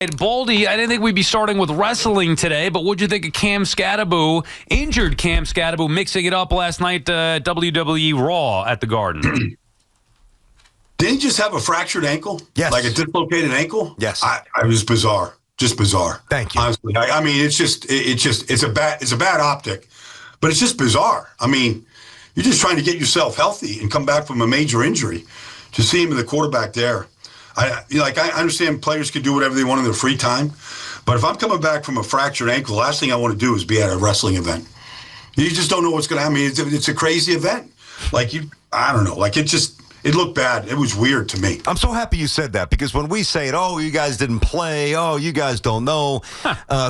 Baldy, I didn't think we'd be starting with wrestling today, but what'd you think of Skattebo, injured Skattebo, mixing it up last night, WWE Raw at the Garden? Didn't he just have a fractured ankle? Yes. Like a dislocated ankle? Yes. It was bizarre. Just bizarre. Thank you. Honestly, I mean, it's a bad optic, but it's just bizarre. I mean, you're just trying to get yourself healthy and come back from a major injury. To see him in the quarterback there, I understand players can do whatever they want in their free time, but if I'm coming back from a fractured ankle, the last thing I want to do is be at a wrestling event. You just don't know what's going to happen. It's a crazy event. I don't know. It looked bad. It was weird to me. I'm so happy you said that, because when we say it, oh, you guys didn't play, oh, you guys don't know.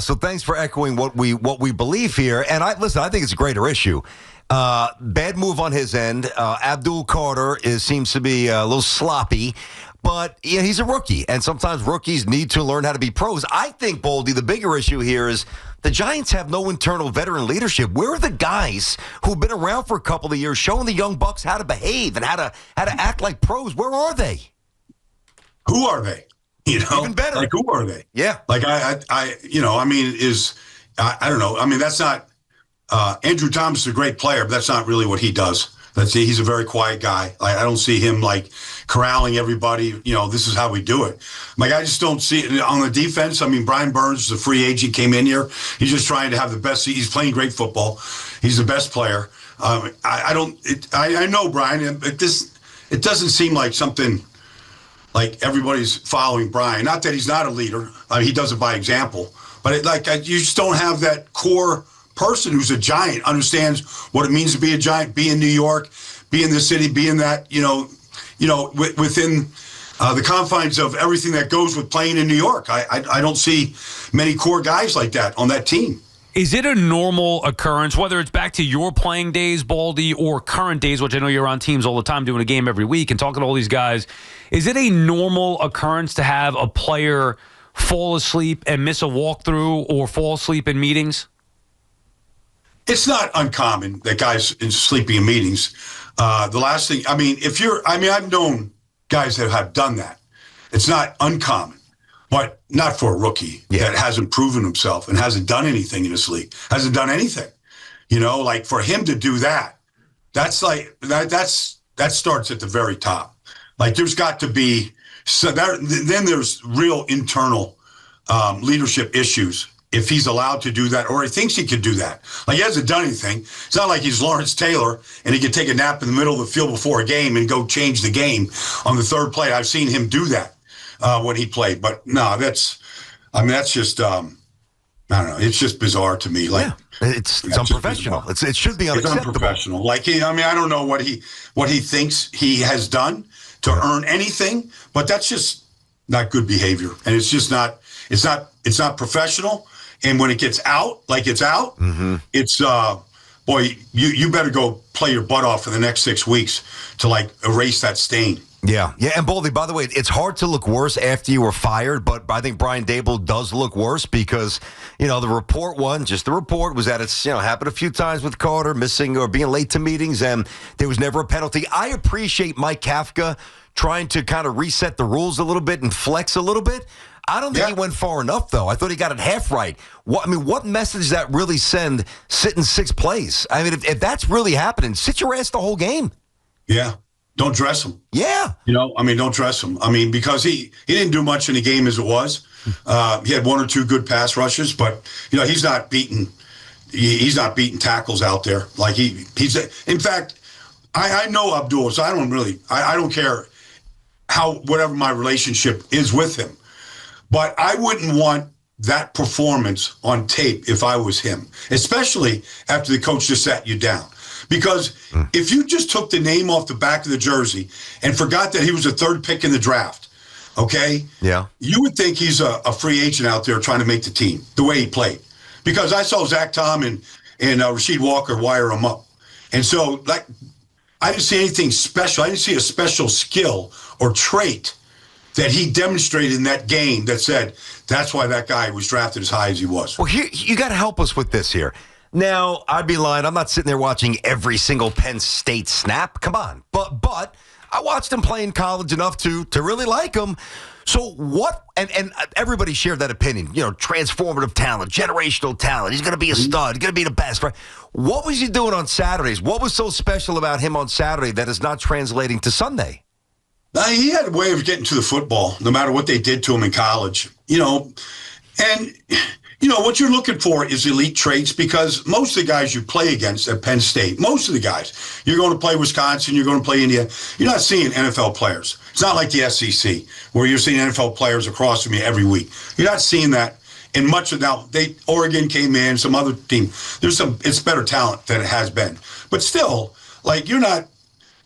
So thanks for echoing what we believe here. And I think it's a greater issue. Bad move on his end. Abdul Carter seems to be a little sloppy, but yeah, he's a rookie, and sometimes rookies need to learn how to be pros. I think, Baldy, the bigger issue here is the Giants have no internal veteran leadership. Where are the guys who've been around for a couple of years showing the young bucks how to behave and how to act like pros? Where are they? Who are they? Even better. Like, who are they? Yeah. Like, I don't know. I mean, that's not. Andrew Thomas is a great player, but that's not really what he does. He's a very quiet guy. I don't see him corralling everybody. This is how we do it. I just don't see it on the defense. I mean, Brian Burns is a free agent, came in here. He's just trying to have the best. He's playing great football. He's the best player. I know, Brian. It doesn't seem like something like everybody's following Brian. Not that he's not a leader. He does it by example. But you just don't have that core person who's a Giant, understands what it means to be a Giant, be in New York, be in the city, be in that, within the confines of everything that goes with playing in New York. I don't see many core guys like that on that team. Is it a normal occurrence, whether it's back to your playing days, Baldy, or current days, which I know you're on teams all the time doing a game every week and talking to all these guys, is it a normal occurrence to have a player fall asleep and miss a walkthrough or fall asleep in meetings? It's not uncommon that guys sleeping in meetings. The last thing, I've known guys that have done that. It's not uncommon, but not for a rookie that hasn't proven himself and hasn't done anything in this league, hasn't done anything. For him to do that, that starts at the very top. There's got to be, then there's real internal leadership issues. If he's allowed to do that, or he thinks he could do that. He hasn't done anything. It's not like he's Lawrence Taylor and he could take a nap in the middle of the field before a game and go change the game on the third play. I've seen him do that when he played. But no, that's just, I don't know. It's just bizarre to me. It's unprofessional. It should be unacceptable. It's unprofessional. I don't know what he thinks he has done to earn anything, but that's just not good behavior. And it's just not, it's not professional. And when it gets out, it's out, it's, boy, you better go play your butt off for the next 6 weeks to, erase that stain. Yeah. And Baldy, by the way, it's hard to look worse after you were fired, but I think Brian Dable does look worse because, the report was that it's, happened a few times with Carter missing or being late to meetings, and there was never a penalty. I appreciate Mike Kafka trying to kind of reset the rules a little bit and flex a little bit. I don't think he went far enough, though. I thought he got it half right. What message does that really send sitting 6 plays? If that's really happening, sit your ass the whole game. Yeah. Don't dress him. Yeah. Don't dress him. Because he didn't do much in the game as it was. He had 1 or 2 good pass rushes, but, he's not beating tackles out there. In fact, I know Abdul, so I don't care whatever my relationship is with him. But I wouldn't want that performance on tape if I was him, especially after the coach just sat you down. Because if you just took the name off the back of the jersey and forgot that he was a 3rd pick in the draft, okay? Yeah. You would think he's a free agent out there trying to make the team, the way he played. Because I saw Zach Tom and Rasheed Walker wire him up. And so, I didn't see anything special. I didn't see a special skill or trait that he demonstrated in that game that said that's why that guy was drafted as high as he was. Well, here, you got to help us with this here. Now, I'd be lying. I'm not sitting there watching every single Penn State snap. Come on. But I watched him play in college enough to really like him. So what, and everybody shared that opinion, transformative talent, generational talent. He's going to be a stud. He's going to be the best, right? What was he doing on Saturdays? What was so special about him on Saturday that is not translating to Sunday? He had a way of getting to the football, no matter what they did to him in college, and what you're looking for is elite traits, because most of the guys you play against at Penn State, most of the guys, you're going to play Wisconsin, you're going to play India, you're not seeing NFL players. It's not like the SEC where you're seeing NFL players across from you every week. You're not seeing that in much of now. Oregon came in, some other team. It's better talent than it has been. But still, you're not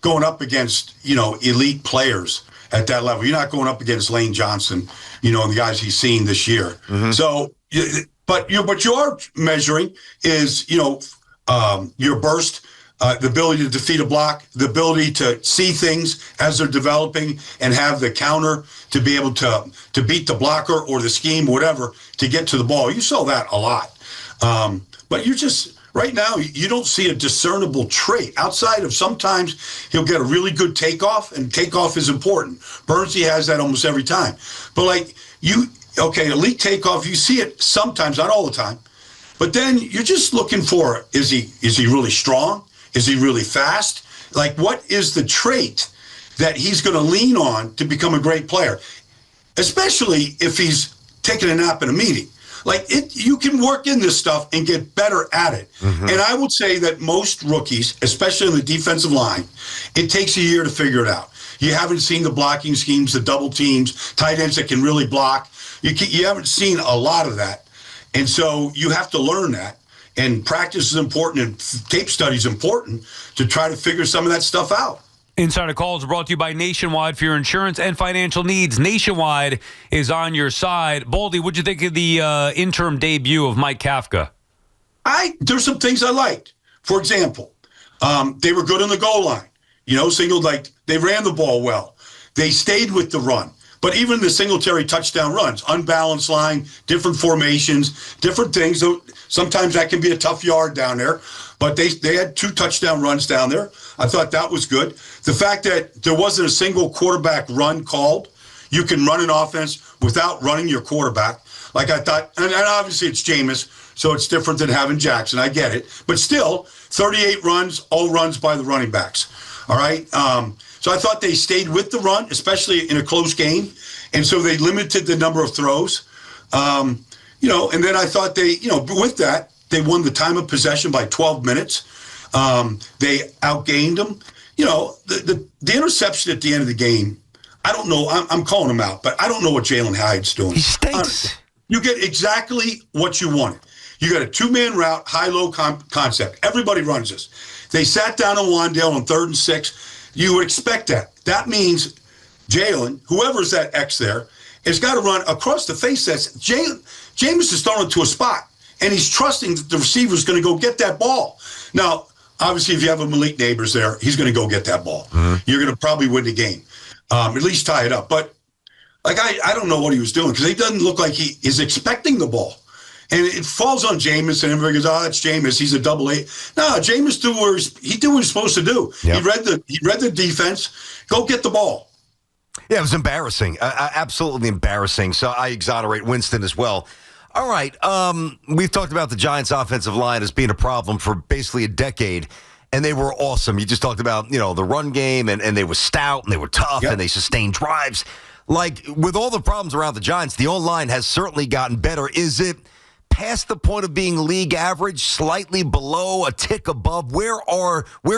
going up against, elite players at that level. You're not going up against Lane Johnson, and the guys he's seen this year. Mm-hmm. So, but you are measuring is, your burst, the ability to defeat a block, the ability to see things as they're developing and have the counter to be able to beat the blocker or the scheme, whatever, to get to the ball. You saw that a lot. But you just, right now, you don't see a discernible trait outside of sometimes he'll get a really good takeoff, and takeoff is important. Bernsey has that almost every time. But elite takeoff, you see it sometimes, not all the time. But then you're just looking for, is he really strong? Is he really fast? What is the trait that he's going to lean on to become a great player? Especially if he's taking a nap in a meeting. You can work in this stuff and get better at it. Mm-hmm. And I would say that most rookies, especially in the defensive line, it takes a year to figure it out. You haven't seen the blocking schemes, the double teams, tight ends that can really block. You haven't seen a lot of that. And so you have to learn that. And practice is important, and tape study is important to try to figure some of that stuff out. Insider Calls are brought to you by Nationwide. For your insurance and financial needs, Nationwide is on your side. Baldy, what'd you think of the interim debut of Mike Kafka? There's some things I liked. For example, they were good on the goal line. They ran the ball well. They stayed with the run. But even the Singletary touchdown runs, unbalanced line, different formations, different things. So sometimes that can be a tough yard down there. But they had 2 touchdown runs down there. I thought that was good. The fact that there wasn't a single quarterback run called, you can run an offense without running your quarterback. I thought, and obviously it's Jameis, so it's different than having Jackson. I get it. But still, 38 runs, all runs by the running backs. All right? So I thought they stayed with the run, especially in a close game. And so they limited the number of throws. And then I thought with that, they won the time of possession by 12 minutes. They outgained them. The interception at the end of the game, I don't know. I'm calling him out, but I don't know what Jalen Hyde's doing. He stinks. You get exactly what you wanted. You got a 2-man route, high-low concept. Everybody runs this. They sat down on Wandale on 3rd and 6. You would expect that. That means Jalen, whoever's that X there, has got to run across the face. Jameis is throwing it to a spot, and he's trusting that the receiver's going to go get that ball. Now, obviously, if you have a Malik Neighbors there, he's going to go get that ball. Mm-hmm. You're going to probably win the game, at least tie it up. But I don't know what he was doing, because he doesn't look like he is expecting the ball. And it falls on Jameis, and everybody goes, "Oh, that's Jameis. He's a double A." No, Jameis did what he's supposed to do. Yep. He read the defense. Go get the ball. Yeah, it was embarrassing. Absolutely embarrassing. So I exonerate Winston as well. All right. We've talked about the Giants' offensive line as being a problem for basically a decade, and they were awesome. You just talked about, the run game, and they were stout, and they were tough, yep, and they sustained drives. With all the problems around the Giants, the O-line has certainly gotten better. Is it past the point of being league average, slightly below, a tick above? Where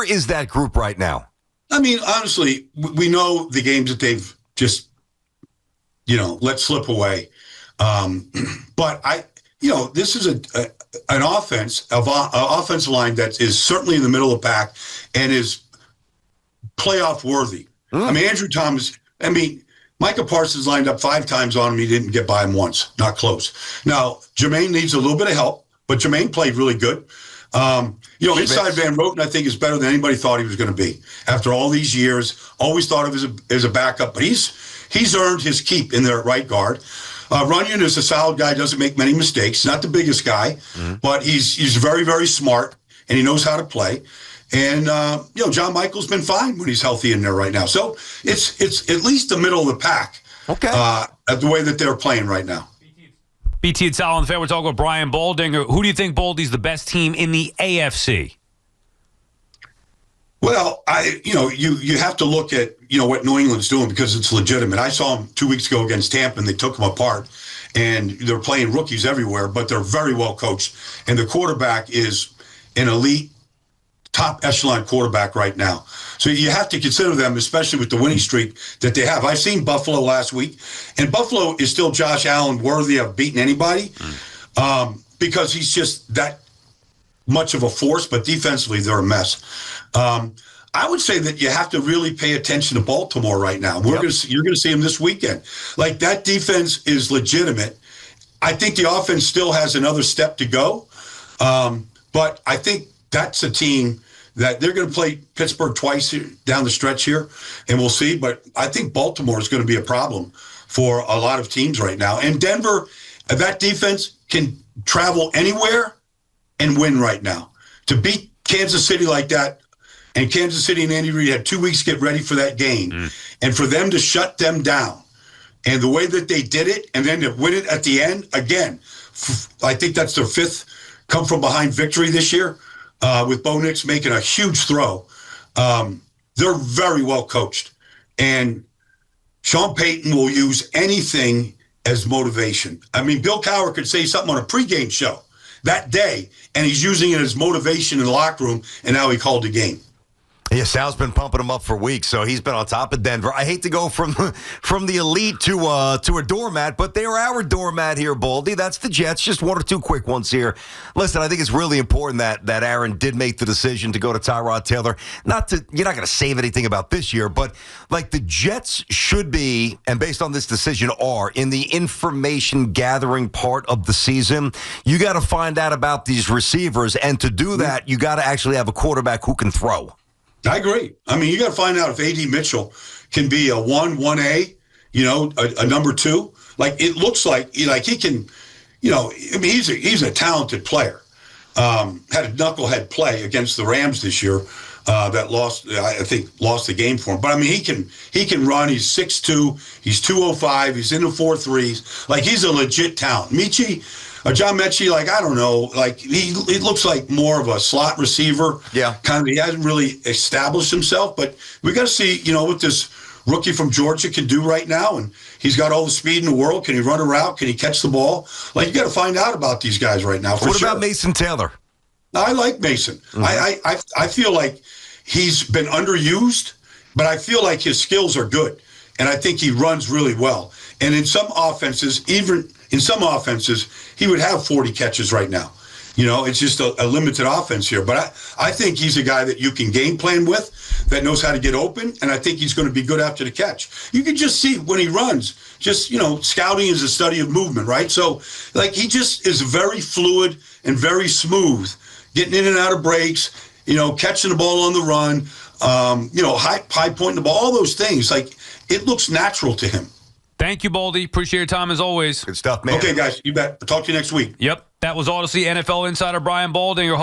is that group right now? I mean, honestly, we know the games that they've just, let slip away. But this is an offensive line that is certainly in the middle of the pack and is playoff worthy. Mm. I mean, Andrew Thomas, Micah Parsons lined up 5 times on him. He didn't get by him once. Not close. Now, Jermaine needs a little bit of help, but Jermaine played really good. Inside Van Roten, I think, is better than anybody thought he was going to be. After all these years, always thought of as a backup, but he's earned his keep in there at right guard. Runyon is a solid guy, doesn't make many mistakes. Not the biggest guy, but he's very, very smart, and he knows how to play. And, John Michael's been fine when he's healthy in there right now. So it's at least the middle of the pack. Okay. At the way that they're playing right now. BT and Sal on the Fan. We're talking with Brian Baldinger. Who do you think, Baldy's the best team in the AFC? Well, you have to look at, what New England's doing because it's legitimate. I saw them 2 weeks ago against Tampa, and they took them apart. And they're playing rookies everywhere, but they're very well coached. And the quarterback is an elite, top echelon quarterback right now. So you have to consider them, especially with the winning streak that they have. I've seen Buffalo last week, and Buffalo is still Josh Allen worthy of beating anybody because he's just that much of a force, but defensively they're a mess. I would say that you have to really pay attention to Baltimore right now. You're going to see them this weekend. Like, that defense is legitimate. I think the offense still has another step to go, but I think that's a team that they're going to play Pittsburgh twice here, down the stretch here, and we'll see. But I think Baltimore is going to be a problem for a lot of teams right now. And Denver, that defense can travel anywhere and win right now. To beat Kansas City like that, and Kansas City and Andy Reid had 2 weeks to get ready for that game, and for them to shut them down, and the way that they did it, and then to win it at the end, again, I think that's their fifth come-from-behind victory this year, with Bo Nix making a huge throw. They're very well coached, and Sean Payton will use anything as motivation. I mean, Bill Cowher could say something on a pregame show that day, and he's using it as motivation in the locker room, and now he called the game. Yeah, Sal's been pumping him up for weeks, so he's been on top of Denver. I hate to go from the elite to a doormat, but they are our doormat here, Baldy. That's the Jets. Just one or two quick ones here. Listen, I think it's really important that Aaron did make the decision to go to Tyrod Taylor. You're not going to save anything about this year, but like the Jets should be, and based on this decision, are in the information gathering part of the season. You got to find out about these receivers, and to do that, you got to actually have a quarterback who can throw. I agree. I mean, you got to find out if A.D. Mitchell can be a 1A, a number 2. Like, it looks like he can, I mean, he's a talented player. Had a knucklehead play against the Rams this year that lost the game for him. But I mean, he can run. He's 6'2", he's 205, he's in the 4.3s. Like, he's a legit talent. John Mechie, like, I don't know, like, he looks like more of a slot receiver. Yeah. He hasn't really established himself, but we got to see, what this rookie from Georgia can do right now. And he's got all the speed in the world. Can he run a route? Can he catch the ball? Like, you got to find out about these guys right now. What about Mason Taylor? I like Mason. Mm-hmm. I feel like he's been underused, but I feel like his skills are good. And I think he runs really well. And in some offenses, he would have 40 catches right now. It's just a limited offense here. But I think he's a guy that you can game plan with, that knows how to get open, and I think he's going to be good after the catch. You can just see when he runs, scouting is a study of movement, right? So, like, he just is very fluid and very smooth, getting in and out of breaks, catching the ball on the run, high pointing the ball, all those things. Like, it looks natural to him. Thank you, Baldy. Appreciate your time as always. Good stuff, man. Okay, guys. You bet. I'll talk to you next week. Yep. That was Odyssey NFL Insider Brian Baldinger.